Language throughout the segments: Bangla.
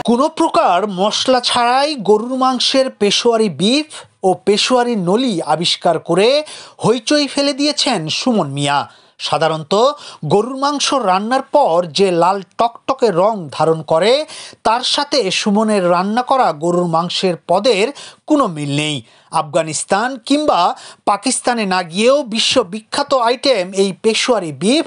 কোনো প্রকার মশলা ছাড়াই গরুর মাংসের পেশোয়ারি বিফ ও পেশোয়ারি নলি আবিষ্কার করে হইচই ফেলে দিয়েছেন সুমন মিয়া। সাধারণত গরুর মাংস রান্নার পর যে লাল টকটকে রং ধারণ করে তার সাথে সুমনের রান্না করা গরুর মাংসের পদের কোনো মিল নেই। আফগানিস্তান কিংবা পাকিস্তানে না গিয়েও বিশ্ববিখ্যাত আইটেম এই পেশোয়ারি বিফ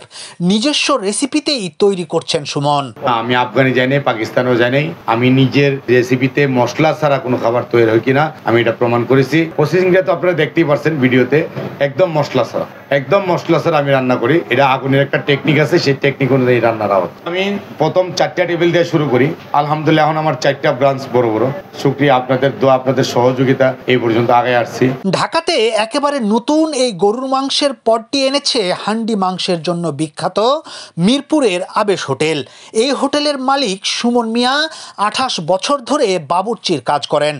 নিজস্ব রেসিপিতেই তৈরি করছেন সুমন। আমি আফগানি যাই নাই, পাকিস্তানেও যাই নাই। আমি নিজের রেসিপিতে মশলা ছাড়া কোনো খাবার তৈরি হয় কিনা আমি এটা প্রমাণ করেছি। প্রসেসিংটা তো আপনারা দেখতেই পারছেন ভিডিওতে, একদম মশলা ছাড়া আমি রান্না করি। এটা আগুনের একটা টেকনিক আছে, সেই টেকনিক অনুযায়ী রান্নার হয়। আমি প্রথম 4টা টেবিল দিয়ে শুরু করি। আলহামদুলিল্লাহ এখন আমার 4টা ব্রাঞ্চ বড় বড়। শুকরিয়া আপনাদের দোয়া, আপনাদের সহযোগিতা, এই পর্যন্ত আগে আসছি। ঢাকাতে একেবারে নতুন এই গরুর মাংসের পদটি এনেছে হান্ডি মাংসের জন্য বিখ্যাত মিরপুরের আবেশ হোটেল। এই হোটেলের মালিক সুমন মিয়া 28 বছর ধরে বাবুর্চির কাজ করেন।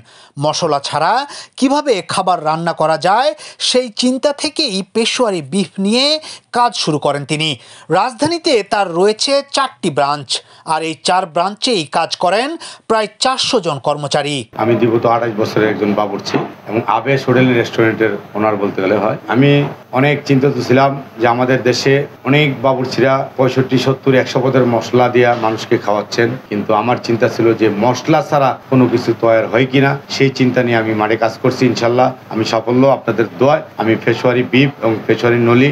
মশলা ছাড়া কিভাবে খাবার রান্না করা যায় সেই চিন্তা থেকেই পেশোয়ারি বিফ নিয়ে কাজ শুরু করেন তিনি। রাজধানীতে তার রয়েছে 4টি ব্রাঞ্চ, আর এই 4 ব্রাঞ্চেই কাজ করেন প্রায় 400 জন কর্মচারী। আমি বিগত 28 বছরের একজন বাবুর্চি এবং আবেশ হোটেল রেস্টুরেন্টের ওনার বলতে গেলে হয়। আমি অনেক চিন্তিত ছিলাম যে আমাদের দেশে অনেক বাবুর্চিরা 65, 70, 100 পদের মশলা দিয়া মানুষকে খাওয়াচ্ছেন, কিন্তু আমার চিন্তা ছিল যে মশলা ছাড়া কোনো কিছু তৈরি হয় কিনা। সেই চিন্তা নিয়ে আমি মাঠে কাজ করছি। ইনশাল্লাহ আমি সাফল্য, আপনাদের দোয়ায়। আমি পেশোয়ারি বিফ এবং পেশোয়ারি নলি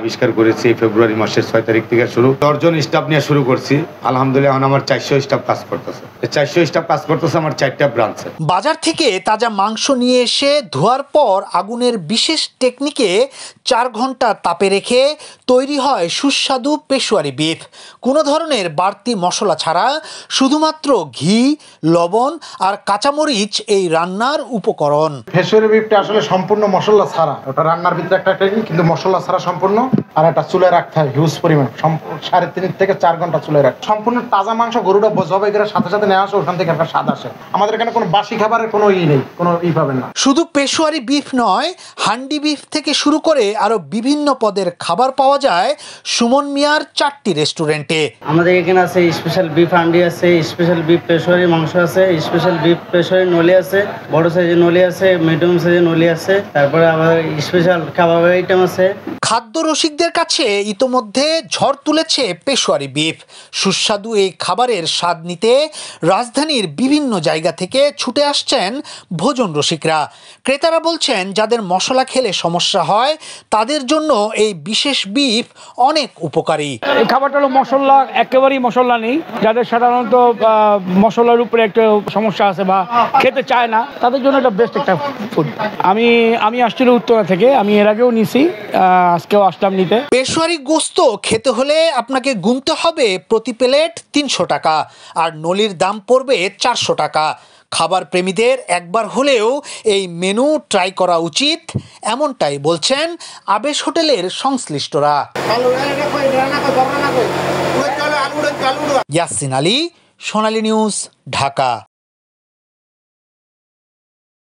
আবিষ্কার করেছি ফেব্রুয়ারি মাসের 6 তারিখ থেকে শুরু। 10 জন স্টাফ নিয়ে শুরু করছি। আলহামদুলিল্লাহ এখন আমার 400 স্টাফ কাজ করতেছে। 400 স্টাফ কাজ করতেছে আমার 4টা ব্রাঞ্চে। বাজার থেকে তাজা মাংস নিয়ে এসে ধোয়ার পর আগুনের বিশেষ টেকনিকে 4 ঘন্টা তাপে রেখে তৈরি হয় সুস্বাদু পেশোয়ারি বিফ। কোনো ধরনের বাড়তি মশলা ছাড়া শুধুমাত্র ঘি, লবণ আর কাঁচামরিচ এই রান্নার উপকরণ। পেশোয়ারি বিফটা আসলে সম্পূর্ণ মশলা ছাড়া, ওটা রান্নার ভিতরে একটা টেকনিক, কিন্তু মশলা ছাড়া সম্পূর্ণ। আর এটা চুলায় রাখতে হয় হিউজ পরিমাণ, 3.5 থেকে 4 ঘন্টা চুলায় রাখতে। সম্পূর্ণ তাজা মাংস গরুটা জবাই করে সাথে সাথে নেওয়া আসে, ওখান থেকে একটা স্বাদ আসে। আমাদের এখানে কোনো বাসি খাবারের কোনো নেই, কোনো পাবেন না। শুধু পেশোয়ারি বিফ নয়, হান্ডি বিফ থেকে শুরু করে আরো বিভিন্ন পদের খাবার পাওয়া যায় সুমন মিয়ার 4টি রেস্টুরেন্টে। আমাদের এখানে আছে স্পেশাল বিফ হান্ডি আছে, স্পেশাল বিফ পেশোয়ারি মাংস আছে, স্পেশাল বিফ পেশোয়ারি নলি আছে, বড় সাইজের নলি আছে, মিডিয়াম সাইজের নলি আছে, তারপরে আবার স্পেশাল কাবাব আইটেম আছে। খাদ্য রসিকদের কাছে ইতোমধ্যে ঝড় তুলেছে পেশোয়ারি বিফ। সুস্বাদু এই খাবারের স্বাদ নিতে রাজধানীর বিভিন্ন জায়গা থেকে ছুটে আসছেন ভোজন রসিকরা। ক্রেতারা বলছেন যাদের মশলা খেলে সমস্যা হয় তাদের জন্য এই বিশেষ বিফ অনেক উপকারী। এই খাবারটা হলো মশলা, একেবারেই মশলা নেই। যাদের সাধারণত মশলার উপরে একটা সমস্যা আছে বা খেতে চায় না, তাদের জন্য এটা বেস্ট একটা ফুড। আমি আসছি উত্তরা থেকে, আমি এর আগেও নিছি, আজকেও আসলাম নিতে। পেশোয়ারি গোস্ত খেতে হলে আপনাকে গুনতে হবে প্রতি প্লেট 300 টাকা, আর নলির দাম পড়বে 400 টাকা। খাবার প্রেমীদের একবার হলেও এই মেনু ট্রাই করা উচিত, এমনটাই বলছেন আবেশ হোটেলের সংশ্লিষ্টরা। ইয়াসিন আলী, সোনালী নিউজ, ঢাকা।